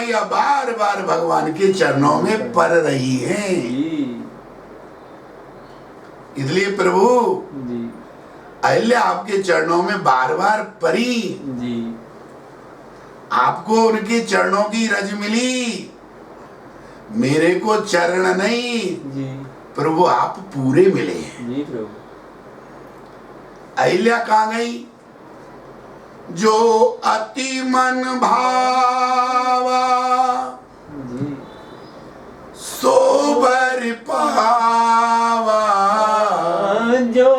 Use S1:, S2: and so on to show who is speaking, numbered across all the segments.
S1: मैया बार बार भगवान के चरणों में पड़ रही हैं। इसलिए प्रभु अहिल्या आपके चरणों में बार बार पड़ी जी। आपको उनके चरणों की रज मिली, मेरे को चरण नहीं जी। प्रभु आप पूरे मिले हैं जी प्रभु। अहिल्या कहाँ गई? जो अति मन भावा सो बर पावा, जो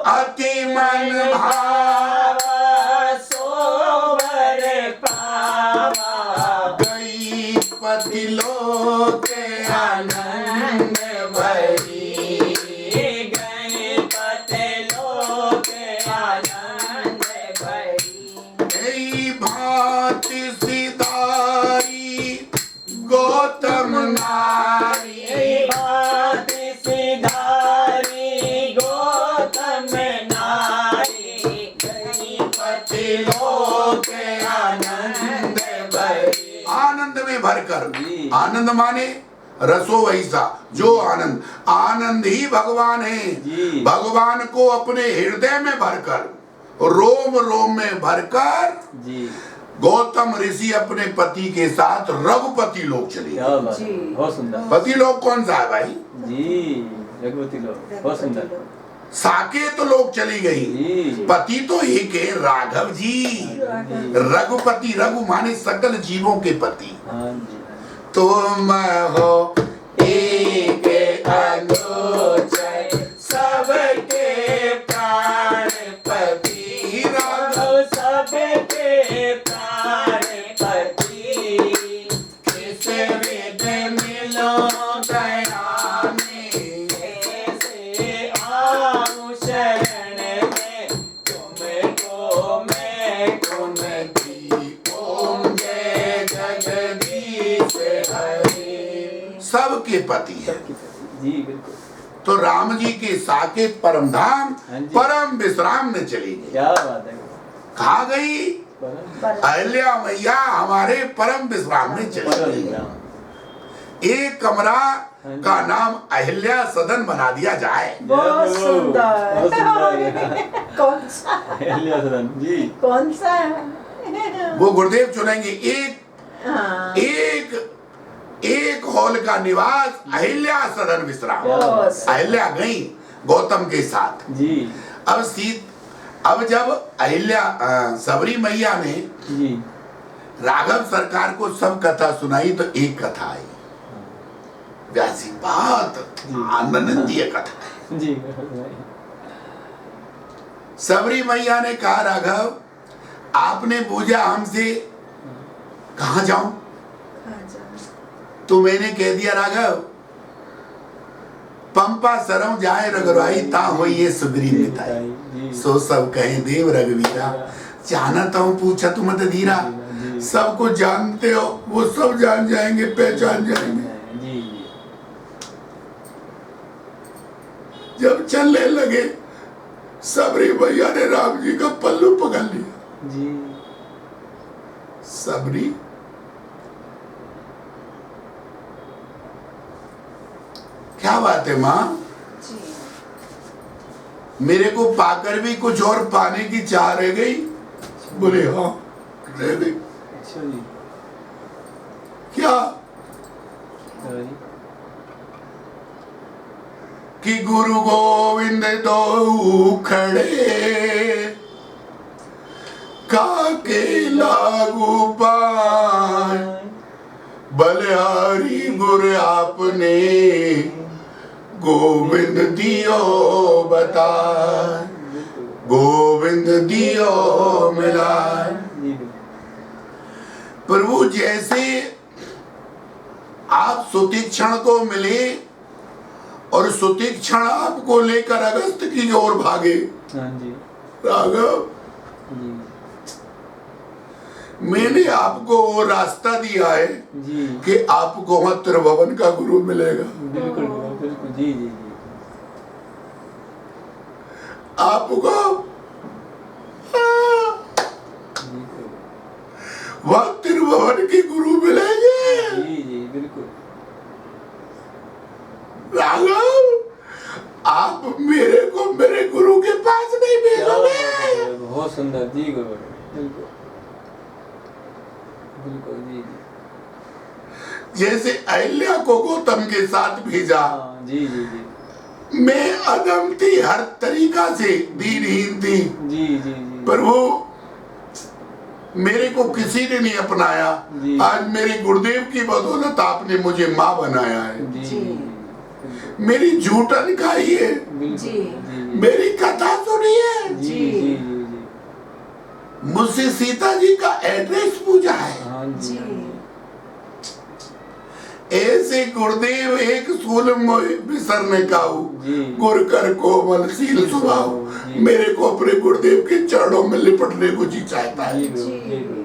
S1: अति मन भावा सो बर पावा, गई पति लोक आनंद भरी, गई पति लोक आनंद भरी, भांति सिधारी गौतम नारी, भांति सिधारी गौतम नारी, गई पति लोक आनंद भरी। आनंद में भरकर, आनंद माने रसो वैसा, जो आनंद, आनंद ही भगवान है। भगवान को अपने हृदय में भरकर, रोम रोम में भरकर गौतम ऋषि अपने पति के साथ रघुपति लोक चले।
S2: बहुत सुंदर।
S1: पति लोक कौन सा है भाई
S2: जी? रघुपति लोक, बहुत सुंदर।
S1: साकेत लोक चली गई। पति तो एक है, राघव जी। रघुपति, रघु माने सकल जीवों के पति। तुम हो एक अनुचर सबके प्राणपति, राघव सबके प्राणपति, किस विध मिलो दया में, कैसे आऊं शरण में, तुमको मैं कुमति, ओम जय जगदीश हरि। सबके पति है
S2: जी बिल्कुल।
S1: तो राम जी के साकेत परम धाम परम विश्राम में चली गई।
S2: क्या बात है।
S1: कहा गई? अहिल्या मैया हमारे परम विश्राम में चली गई। एक कमरा का नाम अहिल्या सदन बना दिया जाए।
S3: बहुत सुंदर। कौन सा?
S2: अहिल्या सदन जी।
S3: कौन सा है?
S1: वो गुरुदेव चुनेंगे। एक हॉल का निवास अहिल्या सदन विश्राम। अहिल्या गई गौतम के साथ जी। अब जब अहिल्या सबरी मैया ने जी राघव सरकार को सब कथा सुनाई तो एक कथा आई। व्यासी बहुत आनंदीय कथा जी। सबरी मैया ने कहा राघव आपने पूछा हमसे कहाँ जाऊं, तो मैंने कह दिया राघव पंपा सरव जाए रघुराई ता हो ये सुग्री मिताई, सो सब कहें देव रघुवीरा, जानता हूँ पूछा तुम मत धीरा, सब कुछ जानते हो वो सब जान जाएंगे, पहचान जाएंगे। जब चलने लगे सबरी भैया ने राम जी का पल्लू पकड़ लिया जी। सबरी क्या बात है माँ, मेरे को पाकर भी कुछ और पाने की चाह रह गई? बोले हाँ रह गई। क्या? कि गुरु गोविंद दो खड़े काके लागू पाए, बलिहारी गुरु आपने गोविंद दियो बताए, गोविंद दियो मिलाए। प्रभु जैसे आप सुतीक्षण को मिले और सुतीक्षण आपको लेकर अगस्त की ओर भागे राघव, मैंने आपको वो रास्ता दिया है जी। कि आपको वहां त्रिभुवन का गुरु मिलेगा।
S2: बिल्कुल बिल्कुल जी जी जी।
S1: आपको वहां त्रिभुवन के गुरु मिलेंगे।
S2: सुंदर जी गुरु, बिल्कुल बिल्कुल जी जी।
S1: जैसे अहिल्या को गौतम के साथ भेजा,
S2: हाँ जी जी जी
S1: मैं अदम थी, हर तरीका से दीनहीन थी,
S2: जी जी जी।
S1: प्रभु मेरे को किसी ने नहीं अपनाया,
S2: जी।
S1: आज मेरे गुरुदेव की बदौलत आपने मुझे माँ बनाया है।
S2: जी
S3: जी।
S2: बिल्कुल
S1: मेरी झूठन खाइए,
S2: बिल्कुल
S3: जी।
S2: जी
S1: मेरी कथा सुनिए,
S2: जी
S3: जी।
S2: जी जी जी।
S1: मुझसे सीता जी का एड्रेस पूछा है।
S2: हाँ जी
S3: जी।
S2: हाँ जी।
S1: ऐसे गुरुदेव एक सूल मोहि बिसरने काऊ,
S2: जी।
S1: गुर कर कोमल सील सुभाव।
S2: जी।
S1: मेरे को अपने गुरुदेव के चरणों में लिपटने को जी चाहता है।
S2: जी गुरु,
S3: जी।
S2: जी गुरु,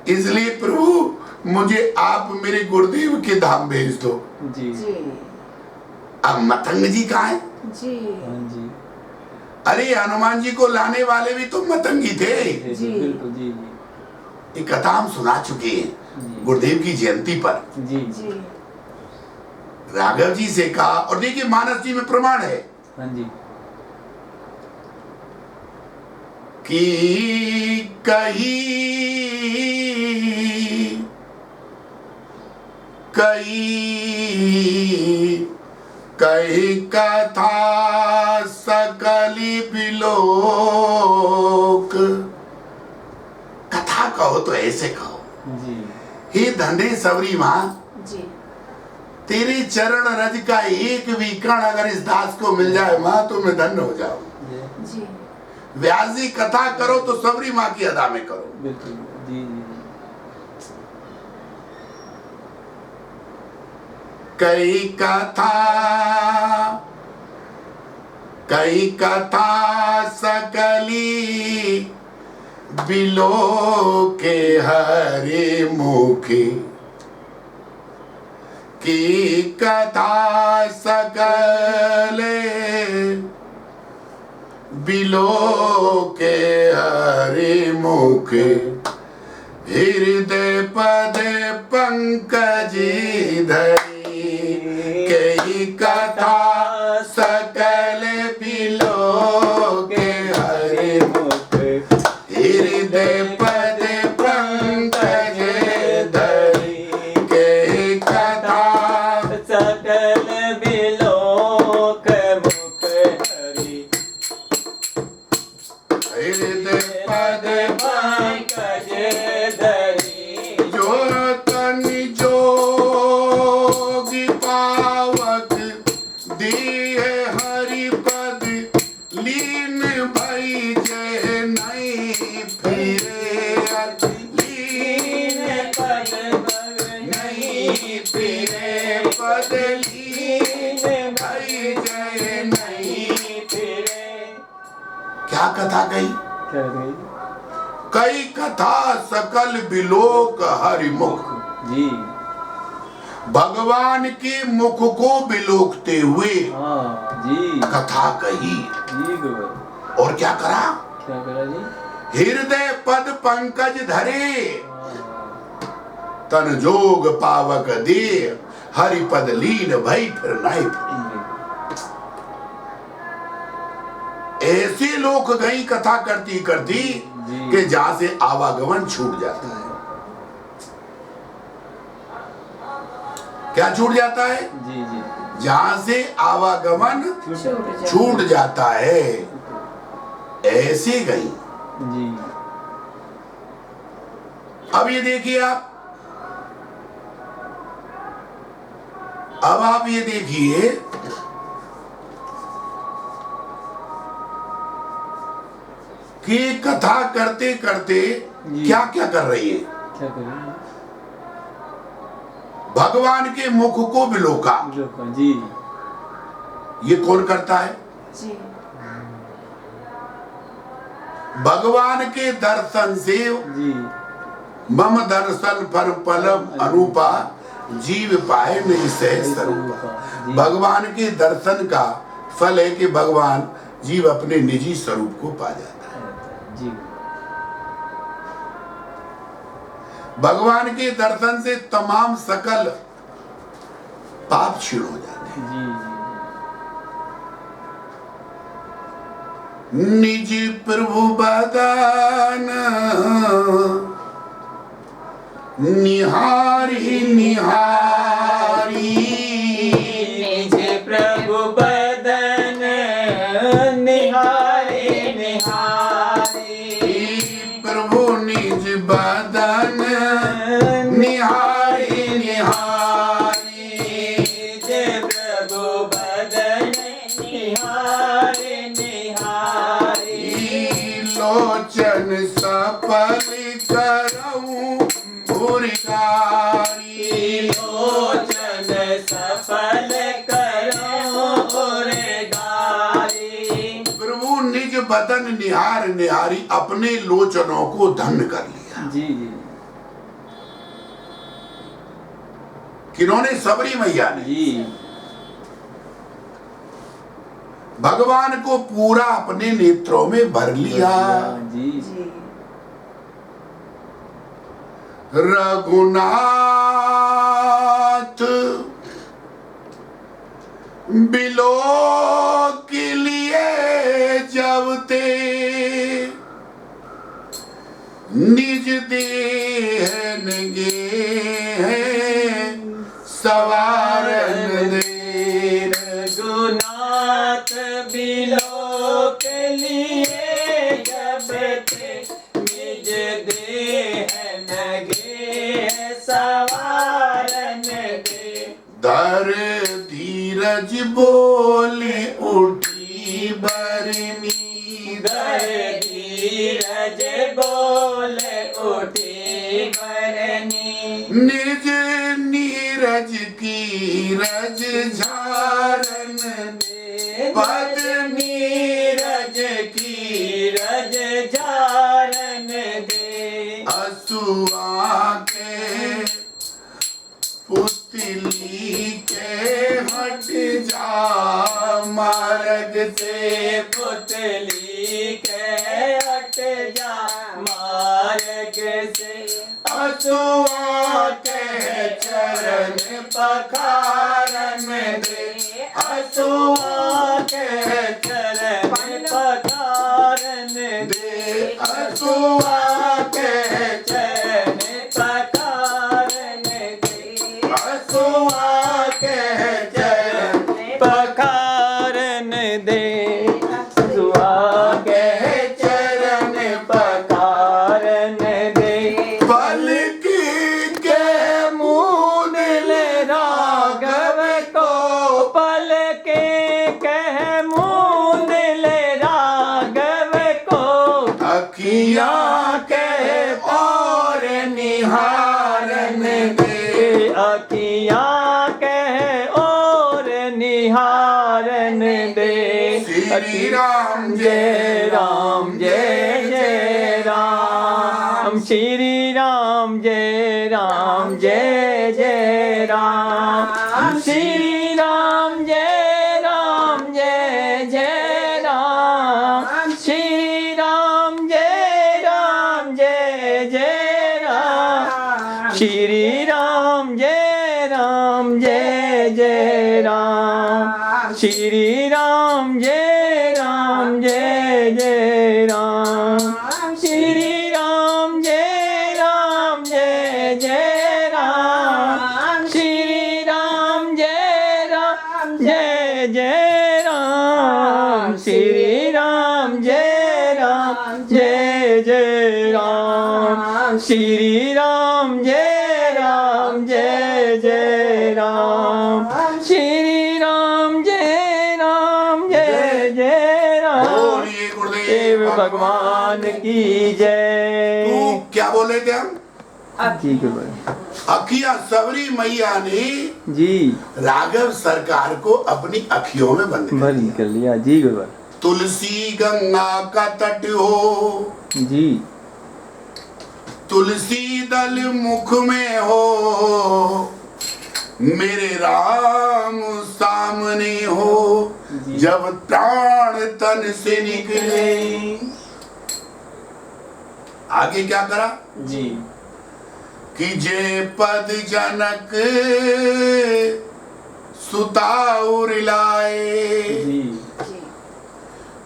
S2: जी
S1: इसलिए प्रभु मुझे आप मेरे गुरुदेव के धाम भेज दो।
S2: जी
S3: जी।
S1: अब मतंग जी कहाँ है?
S3: जी।
S2: हाँ जी
S1: अरे हनुमान जी को लाने वाले भी तो मतंगी थे।
S2: जी बिल्कुल जी जी
S1: ये कथा हम सुना चुके हैं
S2: जी।
S1: गुरुदेव की जयंती पर।
S2: जी
S3: जी।
S1: राघव जी से कहा, और देखिए मानस जी में प्रमाण है
S2: हाँ जी
S1: कि कहीं कही कथा सकली बिलोक। कथा कहो तो ऐसे कहो,
S2: जी
S1: हे धन्य सबरी माँ,
S3: जी।
S1: तेरे चरण रज का एक भी कण अगर इस दास को मिल जाए माँ तो मैं धन्य हो जाऊं।
S3: जी।
S1: व्यास जी कथा करो तो सबरी माँ की अदा में करो।
S2: बिल्कुल जी जी
S1: कई कथा सकली बिलो के हरे मुखी की कथा सकले बिलो के हरे मुखे। हृदय पद पंकज धरी कई कथा सकल बिलो के हरे मुख। हृदय पद पंकज धरी कई कथा
S2: सकल बिलोक मुख हरि।
S1: हृदय पद
S2: पंकज धरि।
S1: जो तन जोगी पावक दिए हरि पद लीन भई जय नहीं फिरे। लीन
S2: पद
S1: नहीं फिरे पद लीन भई जय नहीं
S2: फिरे।
S1: क्या कथा कही?
S2: क्या गई?
S1: कई कथा सकल बिलोक हरिमुख।
S2: जी
S1: भगवान के मुख को बिलोकते हुए
S2: हाँ जी
S1: कथा कही।
S2: जी गुरु।
S1: और क्या करा?
S2: क्या करा जी?
S1: हृदय पद पंकज धरे
S2: हाँ
S1: तन जोग पावक दे हरि पद लीन भई फिर नहीं फिरे। ऐसे लोग गई कथा करती करती कि जहां से आवागमन छूट जाता है। क्या छूट जाता है?
S2: जी जी
S1: जहां से आवागमन
S3: छूट
S1: छूट जाता है, ऐसे गई।
S2: जी
S1: अब ये देखिए आप, अब आप ये देखिए कि कथा करते करते क्या क्या कर रही है।
S2: क्या करें?
S1: भगवान के मुख को बिलोका।
S2: जी
S1: ये कौन करता है?
S3: जी।
S1: भगवान के दर्शन से
S2: जी
S1: मम दर्शन पर पलम अनुपा जीव पाए नहीं सह स्वरूपा। भगवान के दर्शन का फल है कि भगवान जीव अपने निजी स्वरूप को पा जाता है।
S2: जी
S1: भगवान के दर्शन से तमाम सकल पाप क्षीण हो जाते हैं।
S2: जी
S1: निज प्रभु बदन निहारी निहारी,
S2: निज प्रभु बदन निहारी निहारी,
S1: प्रभु निज बदन निहारी निहारी,
S2: निज प्रभु बदन निहारी निहारी,
S1: लोचन सफल करऊं उरगारी,
S2: लोचन सफल करो उरगारी,
S1: प्रभु निज बदन निहार निहारी, अपने लोचनों को धन्य कर लिया।
S2: जी जी।
S1: किन्होंने? सबरी मैया ने।
S2: जी।
S1: भगवान को पूरा अपने नेत्रों में भर लिया।
S2: जी।
S1: रघुनाथ बिलो के लिए जब ते निज देह नगे सवारन दे,
S2: रघुनाथ बिलो के लिए जब थे निज देह नगे सवारन दे,
S1: धर धीरज बोले उठी बरनी,
S2: धर धीरज बोले उठी बरनी,
S1: निज नीरज की रज झारन दे,
S2: पद नीरज की रज झारन दे,
S1: असुआ के पुतली के हट जा मार्ग से,
S2: पुतली के हट जा मार्ग से,
S1: असुआ के चरण पखारन दे,
S2: असुआ के चरण पखारन दे,
S1: असुआ के
S2: चरण पखारन दे,
S1: असुआ के चरण
S2: पखारन दे, असुआ के चरण पखारन दे,
S1: पलकी के मूंद ले
S2: राघव को पल के कह मूंद ले राघव को,
S1: अखियां के और निहारन दे,
S2: अखियां कह और निहारन दे,
S1: श्री राम
S2: जय राम जय जय राम, श्री राम जय राम जय जय राम, श्री राम जय जय राम, श्री राम जय जय राम, श्री राम जय जय राम, श्री राम जय जय राम, श्री राम जय जय राम, श्री राम जय जय राम, श्री राम जय जय राम, श्री राम जय जय राम, श्री राम जय जय राम।
S1: बोलिए गुरुदेव
S2: देव भगवान की जय।
S1: तू क्या बोले थे हम?
S2: जी गुरुदेव।
S1: अखियां सबरी मैया ने
S2: जी
S1: राघव सरकार को अपनी अखियों में बंद कर
S2: बंद कर लिया। जी गुरुदेव।
S1: तुलसी गंगा का तट हो,
S2: जी
S1: तुलसी दल मुख में हो, मेरे राम सामने हो, जब प्राण तन से निकले। आगे क्या करा
S2: जी
S1: कि जे पद जनक सुता उर लाए,
S2: जी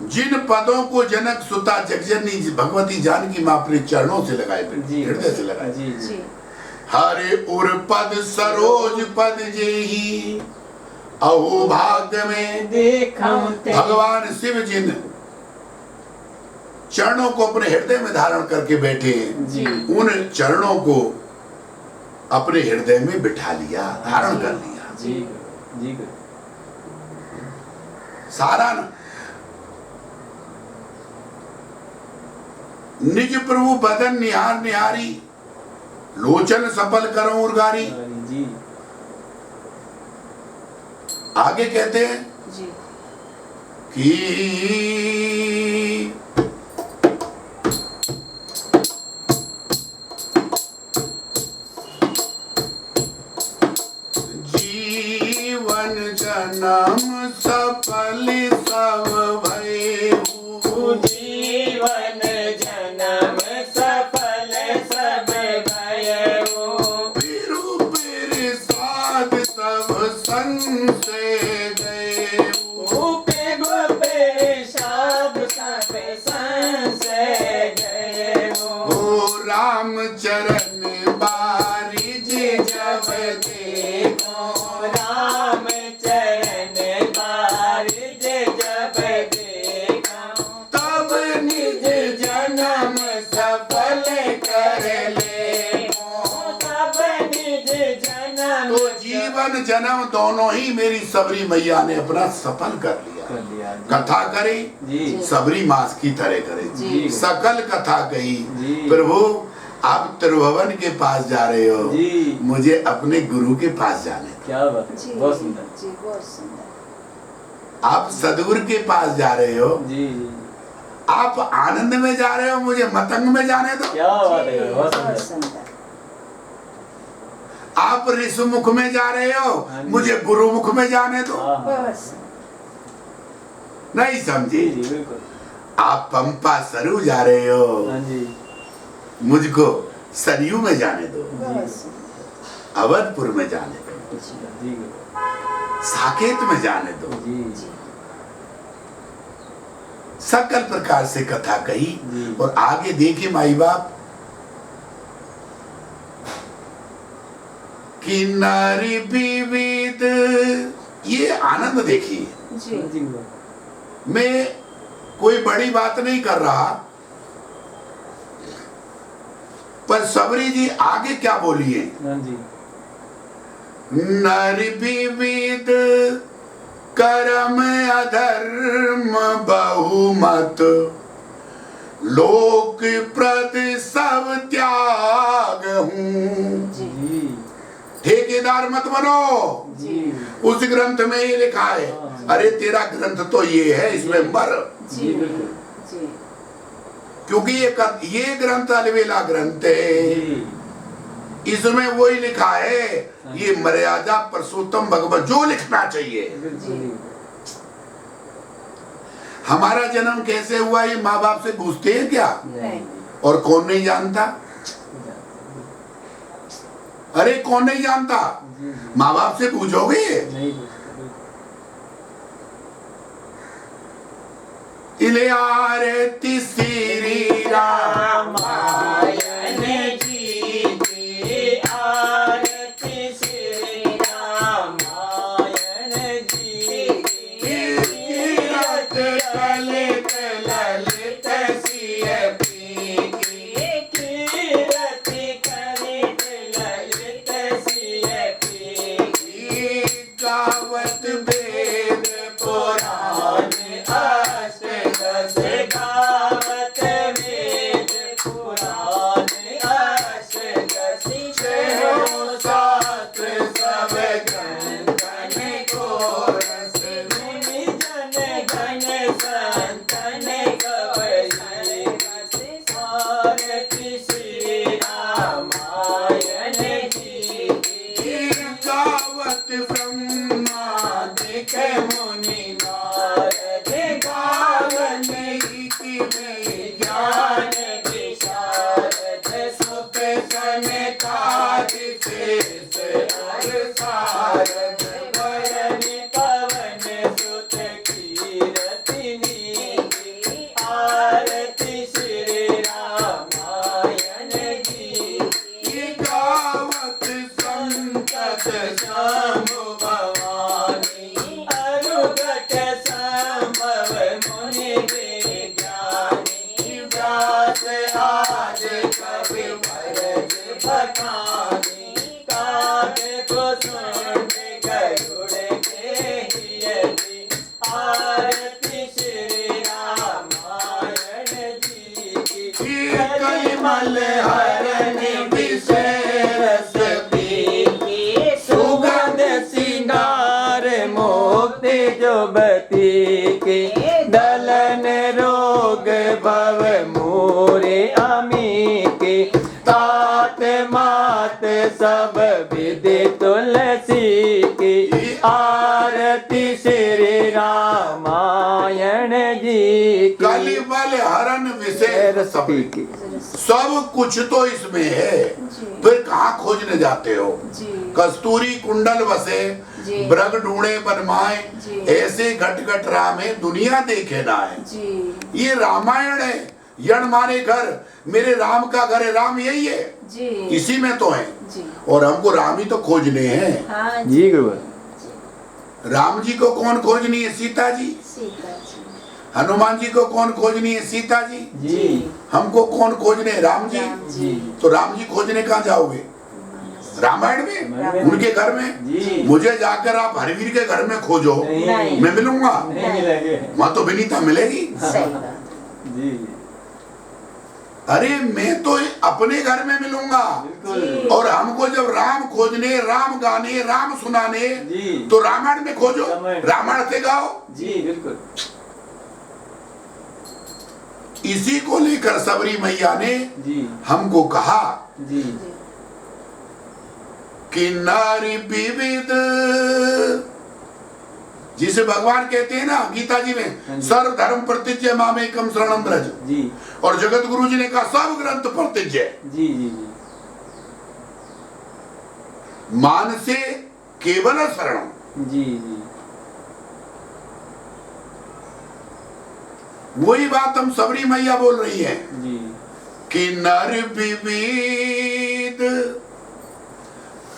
S1: जिन पदों को जनक सुता जगजननी भगवती जानकी मां अपने चरणों से लगाए, हृदय से लगाए।
S3: जी
S1: हरे उर पद सरोज पद जेही अहो भाग्य में
S2: देखा
S1: भगवान शिव जिन चरणों को अपने हृदय में धारण करके बैठे हैं,
S2: जी।
S1: उन चरणों को अपने हृदय में बिठा लिया, धारण कर लिया।
S2: जी जी
S1: सारा निज प्रभु बदन निहार निहारी लोचन सफल करो उर्गारी।
S2: जी
S1: आगे कहते हैं
S3: जी
S1: कि जीवन जन्म सफल सब भयऊ,
S2: जीवन जन्म सफल सब भयऊ,
S1: फिरू फिर साध सब संशय गएऊ। ओ राम चरण बारिज जब देखो,
S2: राम चरण बारिज जब देखा,
S1: तब निज जन्म सफल कर ले।
S2: तब निज जन्म
S1: तो जीवन जन्म दोनों ही मेरी सबरी मैया ने अपना सफल कर लिया।
S2: कर लिया।
S1: कथा करे
S2: जी
S1: सबरी मास की तरह करे,
S3: जी।
S1: सकल कथा कही।
S2: जी।
S1: प्रभु आप त्रिभुवन के पास जा रहे हो,
S2: जी।
S1: मुझे अपने गुरु के पास जाने दो।
S2: क्या बात है,
S3: जी
S2: बहुत सुंदर।
S3: जी बहुत सुंदर।
S1: आप सदगुरु के पास जा रहे हो,
S2: जी
S1: आप आनंद में जा रहे हो, मुझे मतंग में जाने दो।
S2: क्या बात है, बहुत
S3: बहुत
S2: सुंदर।
S3: सुंदर।
S1: आप ऋषि मुख में जा रहे हो,
S2: हाँ जी।
S1: मुझे गुरु मुख में जाने दो।
S2: हाँ, हाँ।
S3: बहुत सुंदर।
S1: नहीं समझे?
S2: जी जी बिल्कुल।
S1: आप पंपा सरयू जा रहे हो,
S2: हाँ जी
S1: मुझको सरयू में जाने दो,
S3: बहुत सुंदर।
S1: अवधपुर में जाने दो,
S2: जी
S1: साकेत में जाने दो।
S2: जी
S3: जी
S1: सकल प्रकार से कथा कही।
S2: जी।
S1: और आगे देखे माई बाप कि नारी विविध, ये आनंद देखिए।
S3: जी
S2: जी
S1: मैं कोई बड़ी बात नहीं कर रहा, पर सबरी जी आगे क्या बोली है?
S2: हाँ जी
S1: नर विविध कर्म अधर्म बहुमत, लोक प्रद सब त्याग हूँ।
S3: जी
S2: जी
S1: ठेकेदार मत बनो।
S3: जी
S1: उस ग्रंथ में ये लिखा है, अरे तेरा ग्रंथ तो ये है, इसमें मर।
S3: जी
S2: बिल्कुल।
S3: जी
S1: क्योंकि ये ग्रंथ अलवेला ग्रंथ है,
S2: जी
S1: इसमें वही लिखा है, ये मर्यादा पुरुषोत्तम भगवान जो लिखना चाहिए।
S2: बिल्कुल।
S1: हमारा जन्म कैसे हुआ ये माँ बाप से पूछते हैं क्या?
S3: नहीं
S1: और कौन नहीं जानता? अरे कौन नहीं जानता?
S2: जी जी
S1: माँ बाप से पूछोगे?
S2: नहीं
S1: इले आरती श्री राम
S2: रामायण जी की आरती श्री रामायण जी की
S1: कीरत ललित ललित सिय पी की।
S2: कीरत कलित ललित सिय पी
S1: गावत वेद पुराण
S2: अष्टदश गावत वेद पुराण अष्टदश
S1: छहो शास्त्र सब ग्रंथन को रस।
S2: मुनि जन गण संतन गवई आरती श्री रामायण जी की
S1: गावत ब्रह्मादिक मुनि नारद गावन इति में ज्ञान
S2: विशारद
S1: सुत सनकादिक अर सारद।
S2: वरण पवन सुत कीरतिनी खानी काग को सुन गरुड़ के हियति आरती श्री रामायण जी की
S1: कलिमल हरण विषय
S2: की सुगंध सिंगार मुक्ति जुबती की दलन रोग भव मोरे अमी की तात मात सब विधि तुलसी की आरती श्री रामायण जी की
S1: कलिमल हरण विषय
S2: की
S1: सब कुछ तो इसमें है,
S3: जी।
S1: फिर कहाँ खोजने जाते हो?
S3: जी।
S1: कस्तूरी कुंडल वसे
S3: जी।
S1: ब्रग ढूंढे बनमाए
S3: जी।
S1: ऐसे घट घट राम है दुनिया देखे ना है।
S3: जी
S1: ये रामायण है, यण मारे घर, मेरे राम का घर है, राम यही है,
S3: जी
S1: इसी में तो है।
S3: जी
S1: और हमको राम ही तो खोजने हैं।
S3: हाँ
S2: जी गुरु
S1: राम जी को कौन खोजनी है? सीता जी।
S3: सीता जी
S1: हनुमान जी को कौन खोजनी है? सीता जी।
S2: जी
S1: हमको कौन खोजने हैं? राम जी।
S3: राम जी
S1: तो राम जी खोजने कहाँ जाओगे? रामायण में,
S2: रामायण में।
S1: उनके घर में।
S2: जी।
S1: मुझे जाकर आप हरवीर के घर में खोजो,
S3: नहीं।
S1: मैं मिलूंगा?
S2: नहीं मिलेंगे
S1: वहां तो विनीता मिलेगी।
S3: सही बात
S2: जी
S1: अरे मैं तो अपने घर में मिलूंगा।
S2: बिल्कुल
S1: और हमको जब राम खोजने, राम गाने, राम सुनाने,
S2: जी
S1: तो रामायण में खोजो,
S2: रामायण।
S1: रामायण से गाओ।
S2: जी बिल्कुल
S1: इसी को लेकर सबरी मैया ने
S2: जी
S1: हमको कहा
S2: जी
S1: कि नारी विविध, जिसे भगवान कहते हैं ना गीता जी
S2: हाँ
S1: में,
S2: जी।
S1: सर्व धर्म प्रतिज्ञ मामेकम शरणम ब्रज।
S2: जी
S1: और जगत गुरु जी ने कहा सब ग्रंथ प्रतिज्ञ।
S2: जी जी जी
S1: मान से केवल शरणम।
S2: जी जी
S1: वही बात हम सबरी मैया बोल रही है
S2: जी
S1: कि नर विविध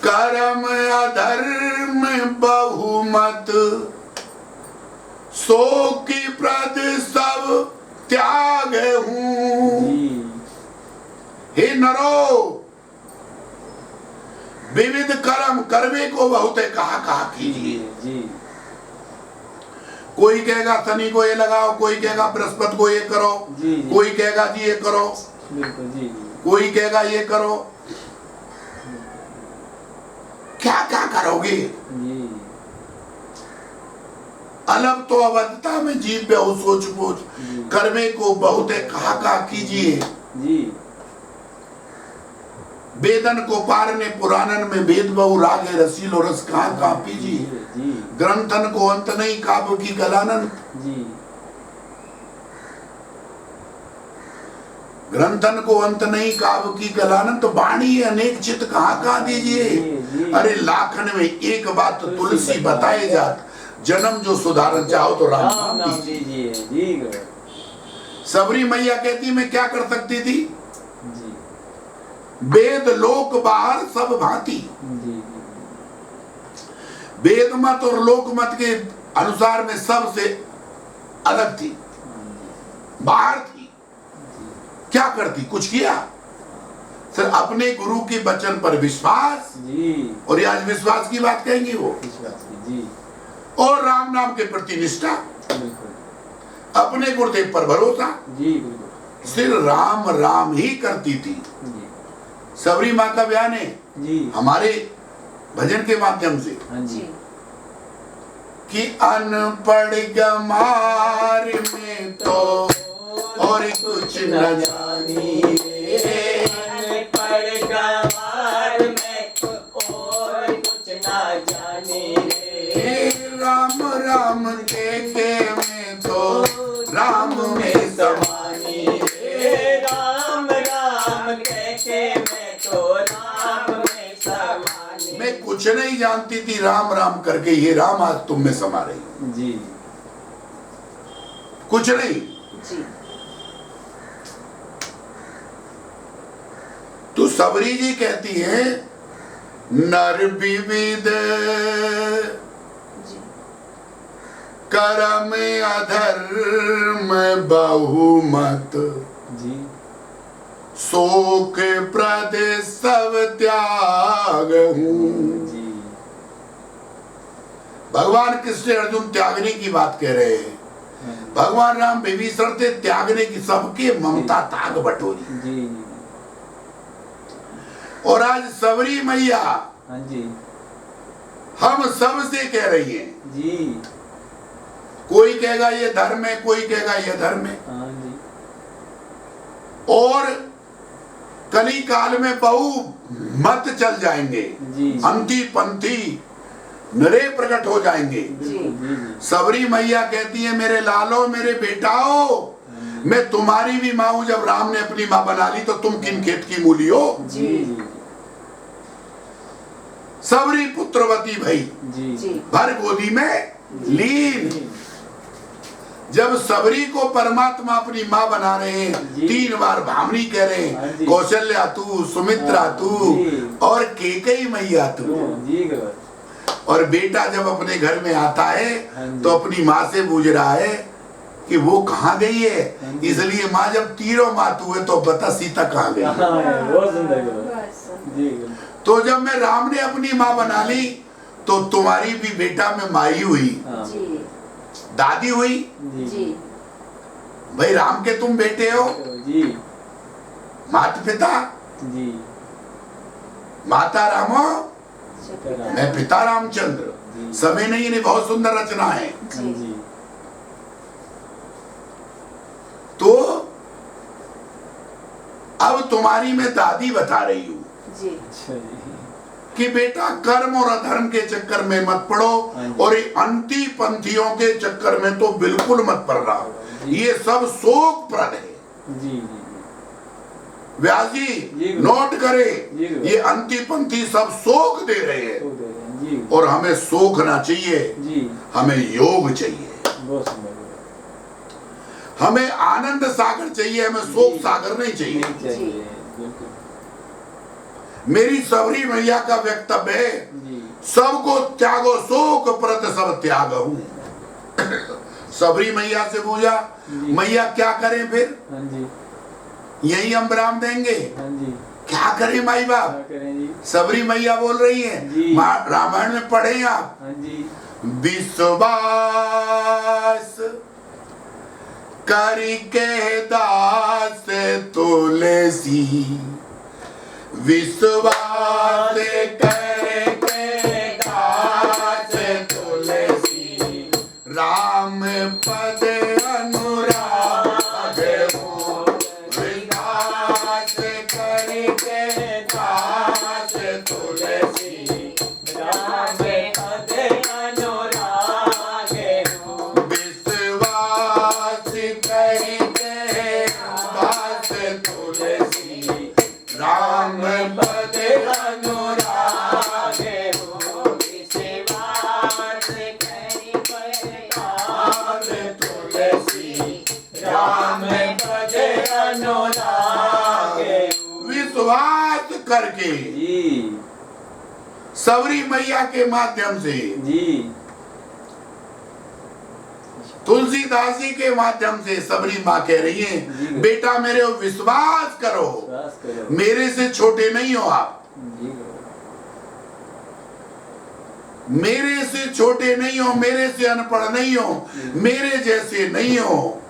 S1: कर्म अधर्म बहुमत, सो की प्रद सब त्याग हूं।
S2: जी
S1: हे नरो, विविध कर्म करवे को बहुत है, कहा कीजिए।
S2: जी
S1: कोई कहेगा शनि को ये लगाओ, कोई कहेगा बृहस्पति को ये करो,
S2: जी, जी।
S1: कोई कहेगा जी ये करो,
S2: बिल्कुल जी
S1: कोई कहेगा ये करो। क्या क्या करोगे?
S2: जी
S1: अलग तो अवस्था में जीव बेहू सोच पूछ, करवे को बहुत है, कहा कीजिए।
S2: जी
S1: वेदन को पारने पुराणन में वेद बहु रागे रसीलो रस कहा पीजिए।
S2: जी
S1: ग्रंथन को अंत नहीं काव्य की गलानन,
S2: जी
S1: ग्रंथन को अंत नहीं काव्य की गलानन, तो वाणी अनेक चित कहाँ दीजिए।
S2: जी।
S1: अरे लाखन में एक बात तुलसी बताए जात, जन्म जो सुधारन चाहो तो राम
S2: राम
S1: नाम
S2: नाम
S1: दीजिए।
S2: दीजिए जी गुरु
S1: सबरी मैया कहती मैं क्या कर सकती थी?
S2: जी
S1: वेद लोक बाहर सब भांति,
S2: जी
S1: वेद मत और लोक मत के अनुसार में सबसे अलग थी, बाहर थी। क्या करती? कुछ किया? सिर्फ अपने गुरु के वचन पर विश्वास,
S2: जी
S1: और ये आज विश्वास की बात कहेंगी वो,
S2: जी
S1: और राम नाम के प्रति निष्ठा,
S2: बिल्कुल
S1: अपने गुरुदेव पर भरोसा,
S2: जी बिल्कुल
S1: सिर्फ राम राम ही करती थी।
S2: जी
S1: सबरी माँ का बयान है
S2: जी
S1: हमारे भजन के माध्यम से
S2: हाँ जी
S3: जी
S1: कि अनपढ़ गमार में तो और कुछ न जानी रे,
S2: अनपढ़ गंवार में और कुछ ना जाने रे।
S1: राम राम के में तो राम में समानी
S2: हे राम राम कहते मैं तो राम में समानी।
S1: मैं कुछ नहीं जानती थी, राम राम करके ये राम आज तुम में समा रही।
S2: जी
S1: कुछ नहीं।
S3: जी
S1: तो सबरी जी कहती है नर विविध
S3: जी
S1: कर्म अधर्म बहुमत,
S2: जी
S1: शोक प्रद सब त्याग हूँ।
S2: जी
S1: भगवान कृष्ण अर्जुन त्यागने की बात कह रहे हैं। भगवान राम विभीषण थे त्यागने की, सबके ममता ताग बटोरी।
S2: जी
S1: और आज सबरी मैया
S2: हाँ जी
S1: हम सब से कह रही है।
S2: जी
S1: कोई कहेगा ये धर्म है, कोई कहेगा ये धर्म है।
S2: हाँ जी
S1: और कली काल में बहु मत चल जाएंगे,
S2: जी
S1: अंती पंथी नरे प्रकट हो जाएंगे।
S2: जी जी
S1: सबरी मैया कहती है मेरे लालो मेरे बेटाओ, मैं तुम्हारी भी माँ हूं। जब राम ने अपनी माँ बना ली तो तुम किन खेत की मूली हो?
S2: जी जी
S1: सबरी पुत्रवती भई
S2: जी
S1: भर गोदी में लीन। जब सबरी को परमात्मा अपनी माँ बना रहे हैं,
S2: जी।
S1: 3 बार भामनी कह रहे
S2: हाँ
S1: हैं,
S2: जी।
S1: कौशल्या तू, सुमित्रा तू
S2: जी।
S1: और केकई मैया तू।
S2: जी गवर
S1: और बेटा जब अपने घर में आता है
S2: हाँ जी।
S1: तो अपनी माँ से पूछ रहा है कि वो कहाँ गई है।
S2: हाँ जी।
S1: इसलिए माँ जब तीनों मातू है तो बता सीता कहाँ गई।
S2: कहाँ है? बहुत सुंदर गवर
S3: बहुत सुंदर।
S2: जी गवर
S1: तो जब मैं राम ने अपनी माँ बना ली तो तुम्हारी भी बेटा में माई हुई,
S2: हाँ
S3: जी
S1: दादी हुई।
S2: जी
S3: जी
S1: भाई राम के तुम बेटे हो,
S2: जी
S1: माता पिता,
S2: जी
S1: माता रामो
S3: शुक्रिया।
S1: मैं पिता रामचंद्र।
S2: जी।
S1: समय नहीं, नहीं बहुत सुंदर रचना है।
S2: हाँ जी
S1: तो अब तुम्हारी मैं दादी बता रही हूं
S3: जी
S2: अच्छा जी
S1: कि बेटा कर्म और अधर्म के चक्कर में मत पड़ो,
S2: हाँ जी।
S1: और ये अंती पंथियों के चक्कर में तो बिल्कुल मत पड़ रहा।
S2: जी।
S1: ये सब शोकप्रद है।
S2: जी
S1: व्यास
S2: जी।
S1: जी नोट करे,
S2: जी।
S1: ये अंती पंथी सब शोक दे रहे हैं,
S2: जी
S1: और हमें सोखना चाहिए,
S2: जी
S1: हमें योग चाहिए,
S2: बहुत सुंदर
S1: हमें आनंद सागर चाहिए, हमें शोक सागर नहीं चाहिए।
S2: नहीं चाहिए बिल्कुल
S1: मेरी सबरी मैया का वक्तव्य है,
S2: जी
S1: सबको त्यागो शोक प्रत सब त्याग हूं। सबरी मैया से पूछा
S2: जी।
S1: मैया क्या करें फिर?
S2: हाँ जी
S1: यही हम राम देंगे,
S2: हाँ जी
S1: क्या करें माई बाप?
S2: क्या करें जी
S1: सबरी मैया बोल रही है,
S2: जी।
S1: रामायण में पढ़े आप,
S2: हाँ जी
S1: विश्वास करके दास तुलसी, विश्वास करके दास तुलसी, राम पद अनुराग हो, विश्वास करके दास तुलसी,
S2: राम पद अनुराग हो
S1: विश्वास करके दास तुलसी, राम पद
S2: अनुराग हो विश्वास करि
S1: दास तुलसी,
S2: राम पद अनुराग हो।
S1: विश्वास करके
S2: जी
S1: सबरी मैया के माध्यम से,
S2: जी
S1: तुलसीदास जी के माध्यम से सबरी माँ कह रही है,
S2: जी।
S1: बेटा मेरे को विश्वास करो,
S2: विश्वास करो
S1: मेरे से छोटे नहीं हो आप,
S2: जी
S1: मेरे से छोटे नहीं हो, मेरे से अनपढ़ नहीं हो, मेरे जैसे नहीं हो।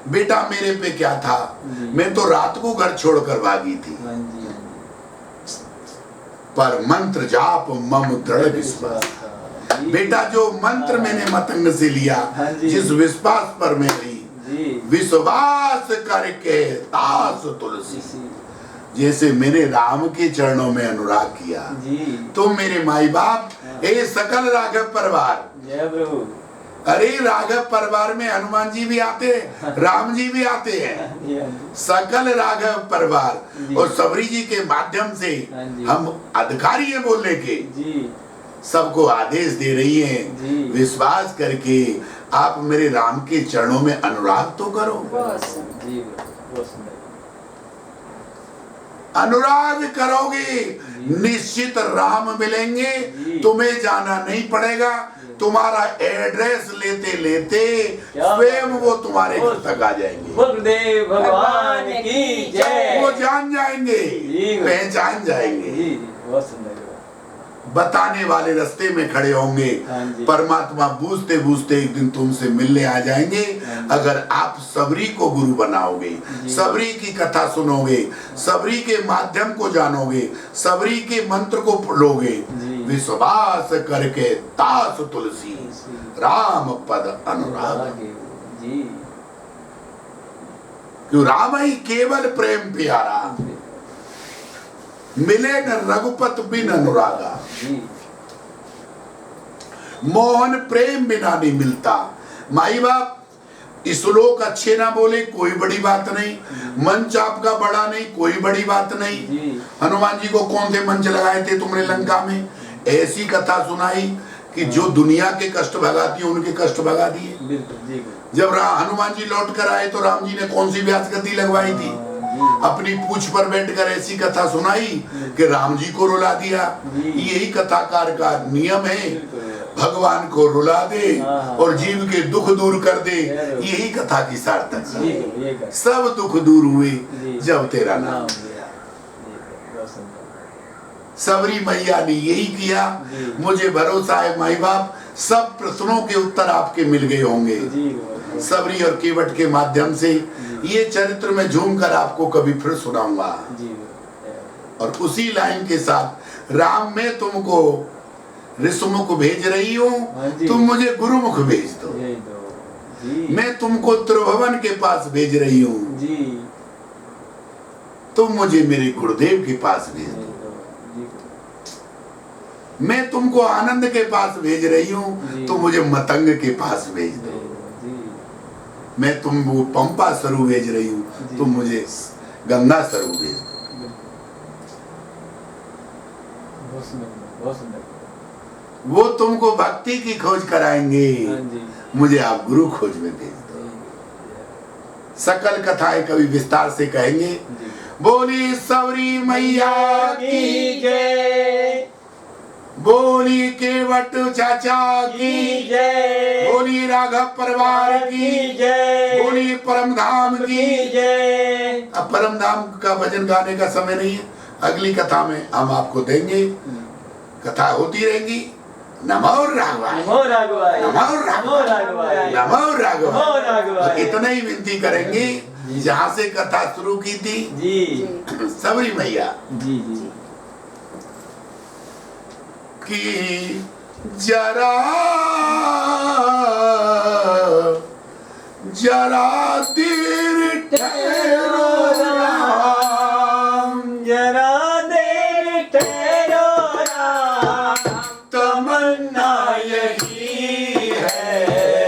S1: बेटा मेरे पे क्या था,
S2: जी।
S1: मैं तो रात को घर छोड़कर भागी थी,
S2: हाँ जी
S1: पर मंत्र जाप मम दृढ़ विश्वास।
S2: जी।
S1: बेटा जो मंत्र मैंने मतंग से लिया,
S2: हाँ जी।
S1: जिस विश्वास पर मैं रही,
S2: जी
S1: विश्वास करके दास तुलसी, जैसे मैंने राम के चरणों में अनुराग किया,
S2: जी
S1: तुम मेरे माई बाप, ए सकल राघव परिवार।
S2: जय प्रभु
S1: अरे राघव परिवार में हनुमान जी भी आते हैं, राम जी भी आते हैं,
S2: जी हाँ
S1: सकल राघव परिवार।
S2: जी।
S1: और सबरी जी के माध्यम से
S2: हाँ जी।
S1: हम अधिकारी हैं बोलने के,
S2: जी
S1: सबको आदेश दे रही हैं,
S2: जी।
S1: विश्वास करके आप मेरे राम के चरणों में अनुराग तो करो।
S3: बहुत सुंदर।
S2: जी बहुत सुंदर
S1: अनुराग करोगे निश्चित राम मिलेंगे,
S2: जी।
S1: तुम्हें जाना नहीं पड़ेगा, तुम्हारा एड्रेस लेते लेते
S2: क्या
S1: स्वयं वो तुम्हारे घर तक आ जाएंगे।
S2: गुरुदेव भगवान की जय।
S1: वो जान जान जाएंगे,
S2: जी।
S1: पहचान जाएंगे।
S2: जी बहुत सुंदर है।
S1: बताने वाले रास्ते में खड़े होंगे।
S2: हाँ जी।
S1: परमात्मा बूझते बूझते एक दिन तुमसे मिलने आ जाएंगे।
S2: हाँ जी।
S1: अगर आप सबरी को गुरु बनाओगे,
S2: जी।
S1: सबरी की कथा सुनोगे, सबरी के माध्यम को जानोगे, सबरी के मंत्र को लोगे,
S2: जी।
S1: विश्वास करके दास तुलसी राम पद अनुराग।
S2: जी
S1: क्यों राम ही केवल प्रेम प्यारा, मिले न रघुपत बिन अनुरागा।
S2: जी
S1: मोहन प्रेम बिना नहीं मिलता। माई बाप श्लोक अच्छे ना बोले कोई बड़ी बात नहीं, मंच आपका बड़ा नहीं कोई बड़ी बात नहीं।
S2: जी।
S1: हनुमान जी को कौन से मंच लगाए थे तुमने लंका में? ऐसी कथा सुनाई कि जो दुनिया के कष्ट भगाती है उनके कष्ट भगा दिए।
S2: बिल्कुल जी।
S1: जब हनुमान जी लौट कर आए तो राम जी ने कौन सी व्यास गति लगवाई थी? अपनी पूछ पर बैठकर ऐसी कथा सुनाई कि राम जी को रुला दिया। यही कथाकार का नियम है, भगवान को रुला दे और जीव के दुख दूर कर दे। यही कथा की सार्थक है। सब दुख दूर हुए जब तेरा नाम। सबरी मैया ने यही किया। मुझे भरोसा है माई बाप सब प्रश्नों के उत्तर आपके मिल गए होंगे सबरी और केवट के माध्यम से। ये चरित्र में झूम कर आपको कभी फिर सुनाऊंगा। और उसी लाइन के साथ राम मैं तुमको ऋषमुख भेज रही हूँ, तुम मुझे गुरुमुख भेज दो। मैं तुमको त्रिभुवन के पास भेज रही हूँ, तुम मुझे मेरे गुरुदेव के पास भेज दो। मैं तुमको आनंद के पास भेज रही हूँ, तुम मुझे मतंग के पास भेज दो। मैं तुमको पंपा सरु भेज रही हूँ, तुम मुझे गंगा सरु भेज दो। वो तुमको भक्ति की खोज कराएंगे, मुझे आप गुरु खोज में भेज दो। सकल कथाएं कभी विस्तार से कहेंगे। बोली सबरी मैया की जय, बोली केवट चाचा की जय, बोली राघव परिवार की जय, बोली परमधाम की जय। अब परमधाम का भजन गाने का समय नहीं है, अगली कथा में हम आपको देंगे। कथा होती रहेगी। नमो राघवाय,
S2: नमो राघवाय,
S1: नमो
S2: राघवाय,
S1: नमो राघवाय।
S2: राघवाय।
S1: इतना ही विनती करेंगे जहाँ से कथा शुरू की थी
S2: जी
S1: सबरी मैया
S2: जी जी
S1: कि जरा जरा देर ठहरो राम,
S2: जरा देर ठहरो राम,
S1: तमन्ना यही है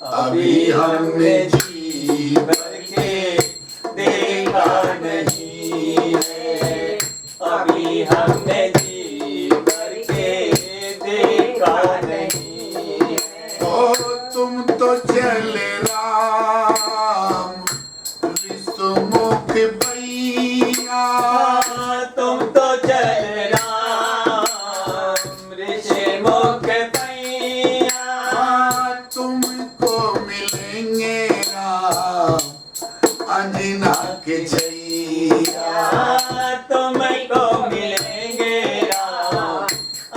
S1: अभी हमने जी भर के देखा नहीं है,
S2: अभी हमने जी भर के देखा नहीं है।
S1: ओ तुम तो चले राम ऋषमुख भैया,
S2: तुम तो चल राम ऋषमुख भैया,
S1: तुमको मिलेंगे राम अंजना के छैया,
S2: तुमको मिलेंगे राम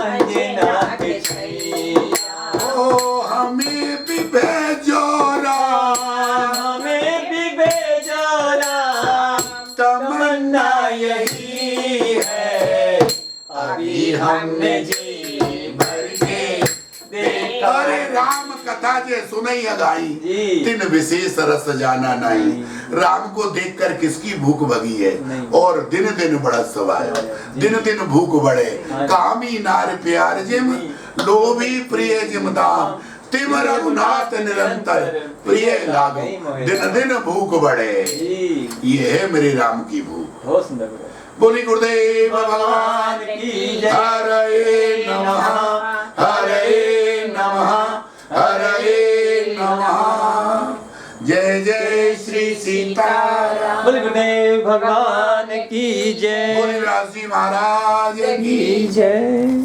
S2: अंजना के छैया।
S1: ओ हमें भी भेजो राम,
S2: हमें भी भेजो राम,
S1: तमन्ना
S2: यही है अभी हमने जी भर के देखा।
S1: अरे राम कथा जे सुनई अगाई,
S2: जी।
S1: तिन विशेष रस जाना नहीं। राम को देखकर किसकी भूख भगी है?
S2: नहीं।
S1: और दिन दिन बढ़त सवायो, दिन दिन भूख बढ़े।
S2: हाँ।
S1: कामी नार प्यार जिम, लोभी प्रिय जिम दाम, तिम रघुनाथ निरंतर प्रिय लागो, दिन दिन भूख बढ़े।
S2: जी
S1: ये है मेरे राम की भूख।
S2: बहुत सुंदर।
S1: बोली गुरुदेव भगवान
S2: की जय।
S1: हरे नमः, हरे नमः, हरे नमः। जय जय श्री सीताराम।
S2: बोल गुरुदेव भगवान की जय।
S1: बोली व्यास जी महाराज की
S2: जय।